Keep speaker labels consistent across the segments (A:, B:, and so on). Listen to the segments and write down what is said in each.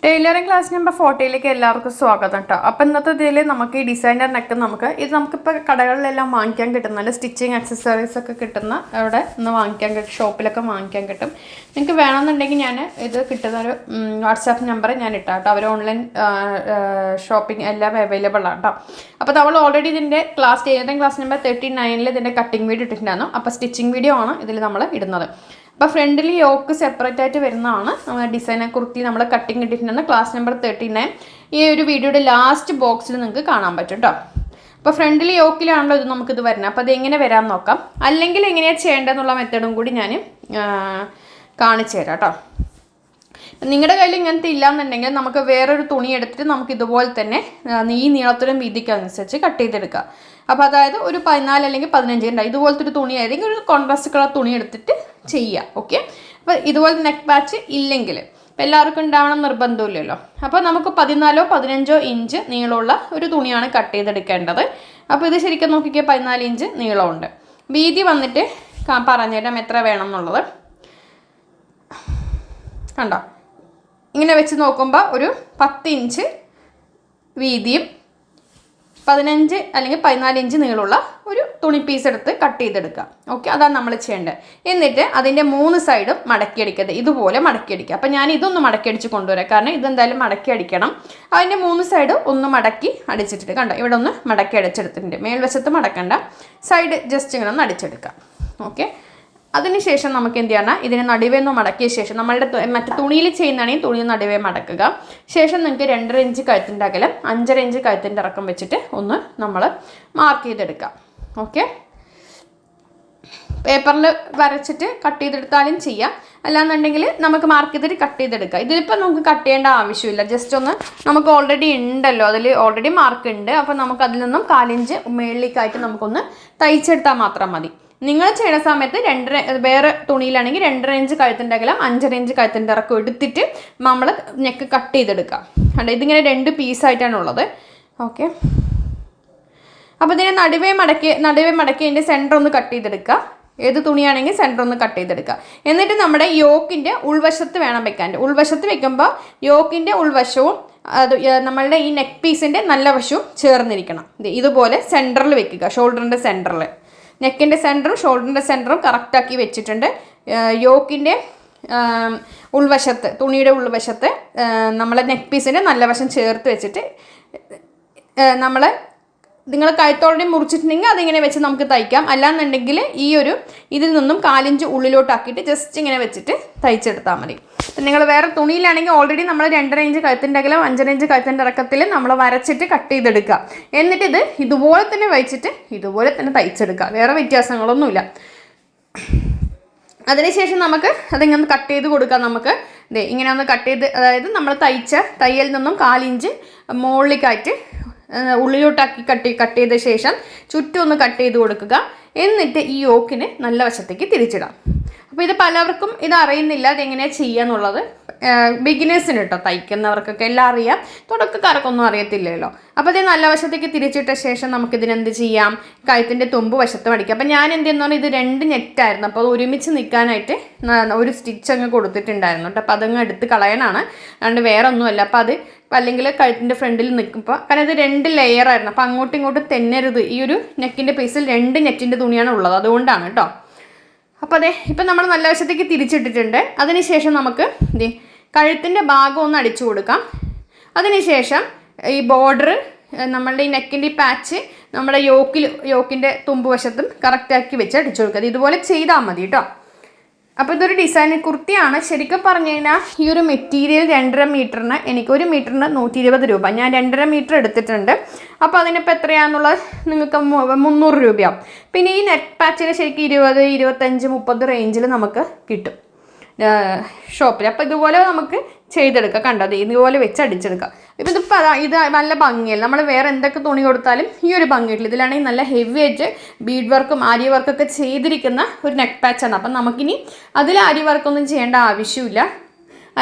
A: Tailoring class number 40 എല്ലാവർക്കും സ്വാഗതം കേട്ടോ. അപ്പോൾ ഇന്നത്തെ ഇതിൽ നമുക്ക് ഈ ഡിസൈനർ നെക്ക് നമുക്കിപ്പോൾ കടകളിലെല്ലാം വാങ്ങിക്കാൻ കിട്ടും. നല്ല സ്റ്റിച്ചിങ് ആക്സസറീസ് ഒക്കെ കിട്ടുന്ന അവിടെ നിന്ന് വാങ്ങിക്കാൻ കിട്ടും, ഷോപ്പിലൊക്കെ വാങ്ങിക്കാൻ കിട്ടും. നിങ്ങൾക്ക് വേണമെന്നുണ്ടെങ്കിൽ ഞാൻ ഇത് കിട്ടുന്ന ഒരു വാട്സാപ്പ് നമ്പർ ഞാൻ ഇട്ടാം കേട്ടോ. അവർ ഓൺലൈൻ ഷോപ്പിംഗ് എല്ലാം അവൈലബിൾ ആണ് കേട്ടോ. അപ്പോൾ നമ്മൾ ഓൾറെഡി ഇതിൻ്റെ ടൈലറിംഗ് ക്ലാസ് നമ്പർ 39 ഇതിൻ്റെ കട്ടിങ് വീഡിയോ ഇട്ടിട്ടുണ്ടായിരുന്നു. അപ്പോൾ സ്റ്റിച്ചിങ് വീഡിയോ ആണ് ഇതിൽ നമ്മൾ ഇടുന്നത്. അപ്പോൾ ഫ്രണ്ടിൽ യോക്ക് സെപ്പറേറ്റ് ആയിട്ട് വരുന്നതാണ് നമ്മുടെ ഡിസൈനെ കുർത്തി നമ്മൾ കട്ടിങ് ഇട്ടിട്ടുണ്ട്. ക്ലാസ് നമ്പർ 39 ഈ ഒരു വീഡിയോയുടെ ലാസ്റ്റ് ബോക്സിൽ നിങ്ങൾക്ക് കാണാൻ പറ്റും കേട്ടോ. അപ്പോൾ ഫ്രണ്ടിൽ യോക്കിലാണല്ലോ ഇത് നമുക്കിത് വരുന്നത്. അപ്പോൾ അത് എങ്ങനെ വരാമെന്ന് നോക്കാം, അല്ലെങ്കിൽ എങ്ങനെയാണ് ചെയ്യേണ്ടതെന്നുള്ള മെത്തേഡും കൂടി ഞാൻ കാണിച്ചു തരാം കേട്ടോ. നിങ്ങളുടെ കയ്യിൽ ഇങ്ങനത്തെ ഇല്ലയെന്നുണ്ടെങ്കിൽ നമുക്ക് വേറൊരു തുണി എടുത്തിട്ട് നമുക്ക് ഇതുപോലെ തന്നെ ഈ നീളത്തിലും വീതിക്കും അനുസരിച്ച് കട്ട് ചെയ്തെടുക്കാം. അപ്പോൾ അതായത് ഒരു 14 അല്ലെങ്കിൽ 15 ഉണ്ടാവും ഇതുപോലത്തെ ഒരു തുണി ആയിരിക്കും, ഒരു കോൺട്രാസ്റ്റ് കളർ തുണി എടുത്തിട്ട് ചെയ്യുക. ഓക്കെ, അപ്പോൾ ഇതുപോലെ നെക്ക് പാച്ച് ഇല്ലെങ്കിൽ ഇപ്പോൾ എല്ലാവർക്കും ഉണ്ടാവണം നിർബന്ധമില്ലല്ലോ. അപ്പോൾ നമുക്ക് 14 or 15 ഇഞ്ച് നീളമുള്ള ഒരു തുണിയാണ് കട്ട് ചെയ്തെടുക്കേണ്ടത്. അപ്പോൾ ഇത് ശരിക്കും നോക്കിയാൽ 14 ഇഞ്ച് നീളമുണ്ട്. വീതി വന്നിട്ട് പറഞ്ഞുതരാം എത്ര വേണം എന്നുള്ളത്. കണ്ടോ, ഇങ്ങനെ വെച്ച് നോക്കുമ്പോൾ ഒരു 10 ഇഞ്ച് വീതിയും 15 അല്ലെങ്കിൽ 14 ഇഞ്ച് നീളമുള്ള ഒരു തുണി പീസ് എടുത്ത് കട്ട് ചെയ്തെടുക്കുക. ഓക്കെ, അതാണ് നമ്മൾ ചെയ്യേണ്ടത്. എന്നിട്ട് അതിൻ്റെ 3 സൈഡും മടക്കിയടിക്കരുത്, ഇതുപോലെ മടക്കിയടിക്കുക. അപ്പോൾ ഞാൻ ഇതൊന്ന് മടക്കിയടിച്ച് കൊണ്ടുവരാം, കാരണം ഇതെന്തായാലും മടക്കി അടിക്കണം. അതിൻ്റെ 3 സൈഡ് ഒന്ന് മടക്കി അടിച്ചിട്ട് കണ്ടോ, ഇവിടെ ഒന്ന് മടക്കി അടിച്ചെടുത്തിട്ടുണ്ട്. മേൽവശത്ത് മടക്കണ്ട, സൈഡ് ജസ്റ്റ് ഇങ്ങനെ ഒന്ന് അടിച്ചെടുക്കാം. ഓക്കെ, അതിനുശേഷം നമുക്ക് എന്ത് ചെയ്യണം, ഇതിനെ നടുവേ ഒന്ന് മടക്കിയ ശേഷം നമ്മളുടെ മറ്റേ തുണിയിൽ ചെയ്യുന്നതാണെങ്കിൽ തുണി നടുവേ മടക്കുക. ശേഷം നിങ്ങൾക്ക് 2.5 ഇഞ്ച് കഴുത്തിൻ്റെ അകലം 5.5 ഇഞ്ച് കഴുത്തിൻ്റെ ഇറക്കം വെച്ചിട്ട് ഒന്ന് നമ്മൾ മാർക്ക് ചെയ്തെടുക്കാം. ഓക്കെ, പേപ്പറിൽ വരച്ചിട്ട് കട്ട് ചെയ്തെടുത്താലും ചെയ്യാം, അല്ലാന്നുണ്ടെങ്കിൽ നമുക്ക് മാർക്ക് ചെയ്തിട്ട് കട്ട് ചെയ്തെടുക്കാം. ഇതിലിപ്പോൾ നമുക്ക് കട്ട് ചെയ്യേണ്ട ആവശ്യമില്ല, ജസ്റ്റ് ഒന്ന് നമുക്ക് ഓൾറെഡി ഉണ്ടല്ലോ, അതിൽ ഓൾറെഡി മാർക്ക് ഉണ്ട്. അപ്പോൾ നമുക്ക് അതിൽ നിന്നും 4 ഇഞ്ച് മേളിലേക്കായിട്ട് നമുക്കൊന്ന് തയ്ച്ചെടുത്താൽ മാത്രം മതി. നിങ്ങൾ ചെയ്യുന്ന സമയത്ത് വേറെ തുണിയിലാണെങ്കിൽ 2.5 ഇഞ്ച് കഴുത്തിൻ്റെ അകലം 5.5 ഇഞ്ച് കഴുത്തിൻ്റെ ഇറക്കം എടുത്തിട്ട് നമ്മൾ നെക്ക് കട്ട് ചെയ്തെടുക്കാം. കണ്ടോ, ഇതിങ്ങനെ 2 പീസായിട്ടാണുള്ളത്. ഓക്കെ, അപ്പോൾ ഇതിനെ നടുവേ മടക്കി അതിൻ്റെ സെൻറ്റർ ഒന്ന് കട്ട് ചെയ്തെടുക്കുക. ഏത് തുണിയാണെങ്കിൽ സെൻറ്റർ ഒന്ന് കട്ട് ചെയ്തെടുക്കുക. എന്നിട്ട് നമ്മുടെ യോക്കിൻ്റെ ഉൾവശത്ത് വേണം വെക്കാൻ. ഉൾവശത്ത് വെക്കുമ്പോൾ യോക്കിൻ്റെ ഉൾവശവും അത് നമ്മളുടെ ഈ നെക്ക് പീസിൻ്റെ നല്ല വശവും ചേർന്നിരിക്കണം. ഇതുപോലെ സെൻറ്ററിൽ വെക്കുക, ഷോൾഡറിൻ്റെ സെൻറ്ററിൽ. നെക്കിൻ്റെ സെൻറ്ററും ഷോൾഡറിൻ്റെ സെൻറ്ററും കറക്റ്റാക്കി വെച്ചിട്ടുണ്ട്. യോക്കിൻ്റെ ഉൾവശത്ത്, തുണിയുടെ ഉൾവശത്ത് നമ്മൾ നെക്ക് പീസിൻ്റെ നല്ല വശം ചേർത്ത് വെച്ചിട്ട് നിങ്ങൾ കഴുത്തോടെ മുറിച്ചിട്ടുണ്ടെങ്കിൽ അതിങ്ങനെ വെച്ച് നമുക്ക് തയ്ക്കാം. അല്ലാന്നുണ്ടെങ്കിൽ ഇതിൽ നിന്നും 4 ഇഞ്ച് ഉള്ളിലോട്ടാക്കിയിട്ട് ജസ്റ്റ് ഇങ്ങനെ വെച്ചിട്ട് തയ്ച്ചെടുത്താൽ മതി. നിങ്ങൾ വേറെ തുണിയിലാണെങ്കിൽ ഓൾറെഡി നമ്മൾ 2.5 ഇഞ്ച് കഴുത്തിൻ്റെ അകലം 5.5 ഇഞ്ച് കഴുത്തിൻ്റെ ഇറക്കത്തിൽ നമ്മൾ വരച്ചിട്ട് കട്ട് ചെയ്തെടുക്കുക. എന്നിട്ട് ഇത് ഇതുപോലെ തന്നെ വെച്ചിട്ട് ഇതുപോലെ തന്നെ തയ്ച്ചെടുക്കുക, വേറെ വ്യത്യാസങ്ങളൊന്നുമില്ല. അതിനുശേഷം നമുക്ക് അതിങ്ങനെ കട്ട് ചെയ്ത് കൊടുക്കാം. നമുക്ക് ഇങ്ങനെ ഒന്ന് കട്ട് ചെയ്ത്, അതായത് നമ്മൾ തയ്ച്ച തയ്യൽ നിന്നും 4 ഇഞ്ച് മുകളിലേക്കായിട്ട് ഉള്ളിലോട്ടാക്കി കട്ട് ചെയ്ത ശേഷം ചുറ്റും ഒന്ന് കട്ട് ചെയ്ത് കൊടുക്കുക. എന്നിട്ട് ഈ യോക്കിന് നല്ല വശത്തേക്ക് തിരിച്ചിടാം. അപ്പോൾ ഇത് പലവർക്കും ഇത് അറിയുന്നില്ല, അതെങ്ങനെയാണ് ചെയ്യുക എന്നുള്ളത്. ബിഗിനേഴ്സിന് കേട്ടോ, തയ്ക്കുന്നവർക്കൊക്കെ എല്ലാം അറിയാം, തുടക്കക്കാർക്കൊന്നും അറിയത്തില്ലല്ലോ. അപ്പോൾ ഇത് നല്ല വശത്തേക്ക് തിരിച്ചിട്ട ശേഷം നമുക്കിതിനെന്ത് ചെയ്യാം, കഴുത്തിൻ്റെ തുമ്പ് വശത്ത് മടിക്കാം. അപ്പോൾ ഞാൻ എന്ത് ചെയ്യുന്ന ഇത് 2 നെറ്റായിരുന്നു, അപ്പോൾ അത് ഒരുമിച്ച് നിൽക്കാനായിട്ട് ഒരു സ്റ്റിച്ച് അങ്ങ് കൊടുത്തിട്ടുണ്ടായിരുന്നു കേട്ടോ. അപ്പോൾ അതങ്ങ് എടുത്ത് കളയാനാണ്, അതുകൊണ്ട് വേറെ ഒന്നുമല്ല. അപ്പോൾ അത് അല്ലെങ്കിൽ കഴുത്തിൻ്റെ ഫ്രണ്ടിൽ നിൽക്കുമ്പോൾ, കാരണം ഇത് 2 ലെയറായിരുന്നു, അപ്പോൾ അങ്ങോട്ടും ഇങ്ങോട്ടും തെന്നരുത്. ഈ ഒരു നെക്കിൻ്റെ പീസിൽ 2 നെറ്റിൻ്റെ തുണിയാണ് ഉള്ളത്, അതുകൊണ്ടാണ് കേട്ടോ. അപ്പോൾ ഇപ്പം നമ്മൾ നല്ല വശത്തേക്ക് തിരിച്ചിട്ടിട്ടുണ്ട്. അതിനുശേഷം നമുക്ക് കഴുത്തിൻ്റെ ഭാഗം ഒന്ന് അടിച്ചു കൊടുക്കാം. അതിനുശേഷം ഈ ബോർഡർ നമ്മളുടെ ഈ നെക്കിൻ്റെ ഈ പാച്ച് നമ്മുടെ യോക്കിൻ്റെ തുമ്പ് വശത്തും കറക്റ്റാക്കി വെച്ച് അടിച്ചു കൊടുക്കുക. ഇതുപോലെ ചെയ്താൽ മതി കേട്ടോ. അപ്പോൾ ഇതൊരു ഡിസൈൻ കുർത്തിയാണ്. ശരിക്കും പറഞ്ഞു കഴിഞ്ഞാൽ ഈ ഒരു മെറ്റീരിയൽ 2.5 മീറ്ററിന് എനിക്ക് 1 മീറ്ററിന് 120 രൂപ. ഞാൻ 2.5 മീറ്റർ എടുത്തിട്ടുണ്ട്. അപ്പോൾ അതിനിപ്പോൾ എത്രയാണെന്നുള്ളത് നിങ്ങൾക്ക് 300 രൂപയാവും. പിന്നെ ഈ നെറ്റ് പാച്ചിന് ശരിക്കും 20, 25, 30 റേഞ്ചിൽ നമുക്ക് കിട്ടും ഷോപ്പിൽ. അപ്പോൾ ഇതുപോലെ നമുക്ക് ചെയ്തെടുക്കുക. കണ്ടത് ഇതുപോലെ വെച്ച് അടിച്ചെടുക്കുക. ഇപ്പം ഇത് നല്ല ഭംഗിയല്ല, നമ്മൾ വേറെ എന്തൊക്കെ തുണി കൊടുത്താലും ഈ ഒരു ഭംഗിയിട്ടില്ല. ഇതിലാണെങ്കിൽ നല്ല ഹെവി ആയിട്ട് ബീഡ് വർക്കും ആരി വർക്കൊക്കെ ചെയ്തിരിക്കുന്ന ഒരു നെക്ക് പാച്ചാണ്. അപ്പം നമുക്കിനി അതിൽ ആരി വർക്കൊന്നും ചെയ്യേണ്ട ആവശ്യമില്ല,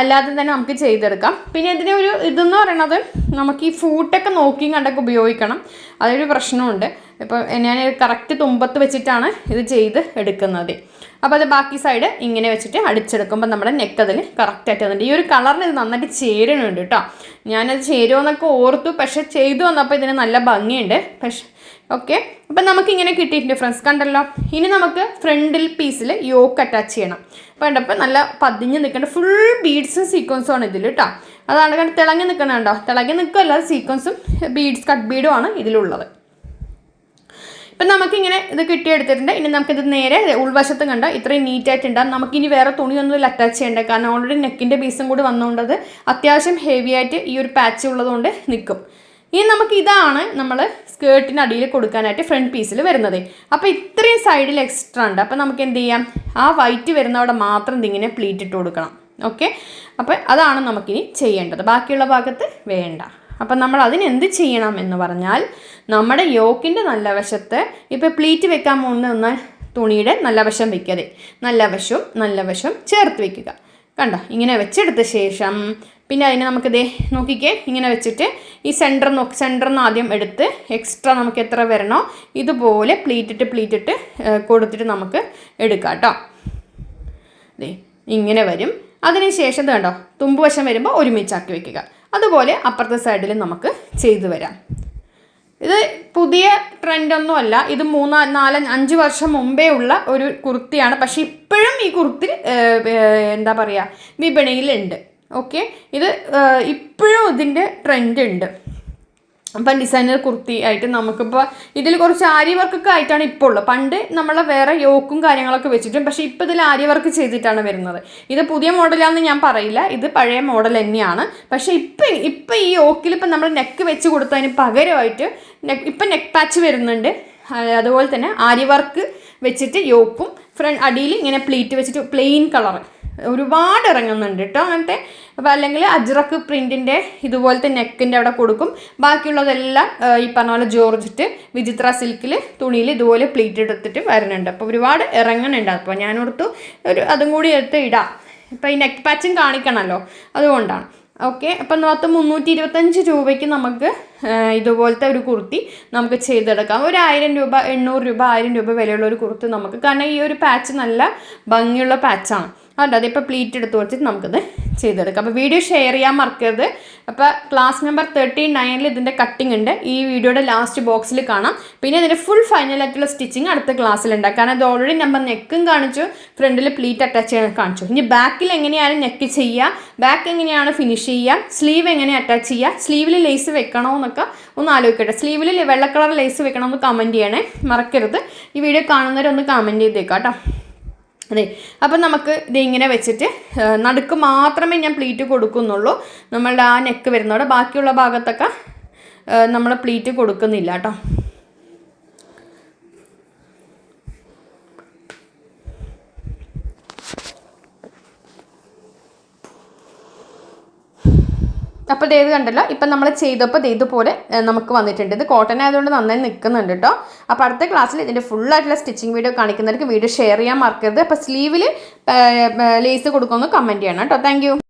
A: അല്ലാതെ തന്നെ നമുക്ക് ചെയ്തെടുക്കാം. പിന്നെ ഇതിന് ഇതെന്ന് പറയണത് നമുക്ക് ഈ ഫൂട്ടൊക്കെ നോക്കിയും കണ്ടൊക്കെ ഉപയോഗിക്കണം, അതൊരു പ്രശ്നമുണ്ട്. ഇപ്പോൾ ഞാൻ കറക്റ്റ് തുമ്പത്ത് വെച്ചിട്ടാണ് ഇത് ചെയ്ത് എടുക്കുന്നത്. അപ്പോൾ അത് ബാക്കി സൈഡ് ഇങ്ങനെ വെച്ചിട്ട് അടിച്ചെടുക്കുമ്പോൾ നമ്മുടെ നെക്ക് അതിൽ കറക്റ്റായിട്ട് വന്നിട്ടുണ്ട്. ഈ ഒരു കളറിന് ഇത് നന്നായിട്ട് ചേരുന്നുണ്ട് കേട്ടോ. ഞാനത് ചേരുമെന്നൊക്കെ ഓർത്തു, പക്ഷേ ചെയ്തു വന്നപ്പോൾ ഇതിന് നല്ല ഭംഗിയുണ്ട്. പക്ഷേ ഓക്കെ, അപ്പം നമുക്കിങ്ങനെ കിട്ടിയിട്ടുണ്ട് ഫ്രണ്ട്സ്, കണ്ടല്ലോ. ഇനി നമുക്ക് ഫ്രണ്ടിൽ പീസിൽ യോക്ക് അറ്റാച്ച് ചെയ്യണം. അപ്പോൾ കണ്ടപ്പോൾ നല്ല പതിഞ്ഞ് നിൽക്കേണ്ട ഫുൾ ബീഡ്സും സീക്വൻസും ആണ് ഇതിൽ കേട്ടോ. അതാണ് കണ്ട് തിളങ്ങി നിൽക്കണുണ്ടോ, തിളങ്ങി നിൽക്കുകയല്ല, സീക്വൻസും ബീഡ്സ് കട്ട് ബീഡും ആണ് ഇതിലുള്ളത്. ഇപ്പം നമുക്കിങ്ങനെ ഇത് കിട്ടിയെടുത്തിട്ടുണ്ട്. ഇനി നമുക്കിത് നേരെ ഉൾവശത്തും കണ്ട ഇത്രയും നീറ്റായിട്ടുണ്ടാകും. നമുക്കിനി വേറെ തുണിയൊന്നും ഇതിൽ അറ്റാച്ച് ചെയ്യേണ്ട, കാരണം ഓൾറെഡി നെക്കിൻ്റെ പീസും കൂടി വന്നുകൊണ്ടത് അത്യാവശ്യം ഹെവി ആയിട്ട് ഈ ഒരു പാച്ച് ഉള്ളതുകൊണ്ട് നിൽക്കും. ഇനി നമുക്ക് ഇതാണ് നമ്മൾ സ്കേർട്ടിന് അടിയിൽ കൊടുക്കാനായിട്ട് ഫ്രണ്ട് പീസിൽ വരുന്നത്. അപ്പോൾ ഇത്രയും സൈഡിൽ എക്സ്ട്രാ ഉണ്ട്. അപ്പോൾ നമുക്ക് എന്ത് ചെയ്യാം, ആ വൈറ്റ് വരുന്നവിടെ മാത്രം ഇതിങ്ങനെ പ്ലീറ്റ് ഇട്ട് കൊടുക്കണം. ഓക്കെ, അപ്പോൾ അതാണ് നമുക്കിനി ചെയ്യേണ്ടത്, ബാക്കിയുള്ള ഭാഗത്ത് വേണ്ട. അപ്പം നമ്മൾ അതിനെന്ത് ചെയ്യണം എന്ന് പറഞ്ഞാൽ, നമ്മുടെ യോക്കിൻ്റെ നല്ല വശത്ത് ഇപ്പോൾ പ്ലീറ്റ് വെക്കാൻ പോകുന്ന തുണിയുടെ നല്ല വശം വയ്ക്കാതെ നല്ല വശവും ചേർത്ത് വയ്ക്കുക. കണ്ടോ, ഇങ്ങനെ വെച്ചെടുത്ത ശേഷം പിന്നെ അതിനെ നമുക്കിതേ നോക്കിക്കേ, ഇങ്ങനെ വെച്ചിട്ട് ഈ സെൻറ്ററിന്ന് ആദ്യം എടുത്ത് എക്സ്ട്രാ നമുക്ക് എത്ര വരണോ ഇതുപോലെ പ്ലീറ്റ് ഇട്ട് കൊടുത്തിട്ട് നമുക്ക് എടുക്കാം കേട്ടോ. ദേ ഇങ്ങനെ വരും. അതിനുശേഷം കണ്ടോ, തുമ്പുവശം വരുമ്പോൾ ഒരുമിച്ചാക്കി വയ്ക്കുക. അതുപോലെ അപ്പുറത്തെ സൈഡിൽ നമുക്ക് ചെയ്തു വരാം. ഇത് പുതിയ ട്രെൻഡൊന്നും അല്ല, ഇത് 3-4-5 വർഷം മുമ്പേ ഉള്ള ഒരു കുർത്തിയാണ്. പക്ഷേ ഇപ്പോഴും ഈ കുർത്തി എന്താ പറയുക, വിപണിയിലുണ്ട്. ഓക്കെ, ഇത് ഇപ്പോഴും ഇതിൻ്റെ ട്രെൻഡ് ഉണ്ട്. അപ്പം ഡിസൈനർ കുർത്തി ആയിട്ട് നമുക്കിപ്പോൾ ഇതിൽ കുറച്ച് ആരി വർക്കൊക്കെ ആയിട്ടാണ് ഇപ്പോൾ ഉള്ളത്. പണ്ട് നമ്മളെ വേറെ യോക്കും കാര്യങ്ങളൊക്കെ വെച്ചിട്ടും, പക്ഷേ ഇപ്പോൾ ഇതിൽ ആരി വർക്ക് ചെയ്തിട്ടാണ് വരുന്നത്. ഇത് പുതിയ മോഡലാണെന്ന് ഞാൻ പറയില്ല, ഇത് പഴയ മോഡൽ തന്നെയാണ്. പക്ഷേ ഇപ്പം ഈ യോക്കിൽ ഇപ്പം നമ്മൾ നെക്ക് വെച്ച് കൊടുത്തതിന് പകരമായിട്ട് ഇപ്പം നെക്ക് പാച്ച് വരുന്നുണ്ട്. അതുപോലെ തന്നെ ആരി വർക്ക് വെച്ചിട്ട് യോക്കും അടിയിൽ ഇങ്ങനെ പ്ലീറ്റ് വെച്ചിട്ട് പ്ലെയിൻ കളർ ഒരുപാട് ഇറങ്ങുന്നുണ്ട് കേട്ടോ അങ്ങനത്തെ. അപ്പോൾ അല്ലെങ്കിൽ അജ്രക്ക് പ്രിൻറ്റിൻ്റെ ഇതുപോലത്തെ നെക്കിൻ്റെ അവിടെ കൊടുക്കും. ബാക്കിയുള്ളതെല്ലാം ഈ പറഞ്ഞ പോലെ ജോർജറ്റ് വിചിത്ര സിൽക്കിൽ തുണിയിൽ ഇതുപോലെ പ്ലീറ്റ് എടുത്തിട്ട് വരുന്നുണ്ട്. അപ്പോൾ ഒരുപാട് ഇറങ്ങുന്നുണ്ട്. അപ്പോൾ ഞാനോർത്തു അതും കൂടി എടുത്ത് ഇടാം. ഇപ്പോൾ ഈ നെക്ക് പാച്ചും കാണിക്കണമല്ലോ, അതുകൊണ്ടാണ്. ഓക്കെ, അപ്പം 325 രൂപയ്ക്ക് നമുക്ക് ഇതുപോലത്തെ ഒരു കുർത്തി നമുക്ക് ചെയ്തെടുക്കാം. 1000 രൂപ 800 രൂപ 1000 രൂപ വിലയുള്ള ഒരു കുർത്തി നമുക്ക്, കാരണം ഈ ഒരു പാച്ച് നല്ല ഭംഗിയുള്ള പാച്ചാണ്. അതുകൊണ്ട് അതിപ്പോൾ പ്ലീറ്റ് എടുത്ത് വെച്ചിട്ട് നമുക്കിത് ചെയ്തെടുക്കാം. അപ്പോൾ വീഡിയോ ഷെയർ ചെയ്യാൻ മറക്കരുത്. അപ്പോൾ ക്ലാസ് നമ്പർ 39 ഇതിൻ്റെ കട്ടിങ് ഉണ്ട്, ഈ വീഡിയോയുടെ ലാസ്റ്റ് ബോക്സിൽ കാണാം. പിന്നെ ഇതിൻ്റെ ഫുൾ ഫൈനലായിട്ടുള്ള സ്റ്റിച്ചിങ് അടുത്ത ക്ലാസ്സിലുണ്ടാകും. കാരണം ഇത് ഓൾറെഡി നമ്മൾ നെക്കും കാണിച്ചു, ഫ്രണ്ടിൽ പ്ലീറ്റ് അറ്റാച്ച് ചെയ്യാൻ കാണിച്ചു. ഇനി ബാക്കിൽ എങ്ങനെയാണ് നെക്ക് ചെയ്യുക, ബാക്ക് എങ്ങനെയാണ് ഫിനിഷ് ചെയ്യുക, സ്ലീവ് എങ്ങനെ അറ്റാച്ച് ചെയ്യുക, സ്ലീവിൽ ലേസ് വെക്കണോ എന്നൊക്കെ ഒന്ന് ആലോചിക്കട്ടെ. സ്ലീവിൽ വെള്ള കളർ ലേസ് വെക്കണമെന്ന് കമൻറ്റ് ചെയ്യണേ, മറക്കരുത്. ഈ വീഡിയോ കാണുന്നവരൊന്ന് കമൻറ്റ് ചെയ്തേക്കാം കേട്ടോ. അതെ, അപ്പം നമുക്ക് ഇതിങ്ങനെ വെച്ചിട്ട് നടുക്ക് മാത്രമേ ഞാൻ പ്ലീറ്റ് കൊടുക്കുന്നുള്ളൂ. നമ്മളുടെ ആ നെക്ക് വരുന്നതോടെ ബാക്കിയുള്ള ഭാഗത്തൊക്കെ നമ്മൾ പ്ലീറ്റ് കൊടുക്കുന്നില്ല കേട്ടോ. അപ്പോൾ ഇത് കണ്ടല്ലോ, ഇപ്പം നമ്മൾ ചെയ്തപ്പോൾ ഇതുപോലെ നമുക്ക് വന്നിട്ടുണ്ട്. ഇത് കോട്ടൺ ആയതുകൊണ്ട് നന്നായി നിൽക്കുന്നുണ്ട് കേട്ടോ. അപ്പോൾ അടുത്ത ക്ലാസ്സിൽ ഇതിൻ്റെ ഫുള്ളായിട്ടുള്ള സ്റ്റിച്ചിങ് വീഡിയോ കാണിക്കുന്നവർക്ക് വീഡിയോ ഷെയർ ചെയ്യാൻ മറക്കരുത്. അപ്പോൾ സ്ലീവിൽ ലേസ് കൊടുക്കുമെന്ന് കമൻറ്റ് ചെയ്യണം കേട്ടോ. Thank you.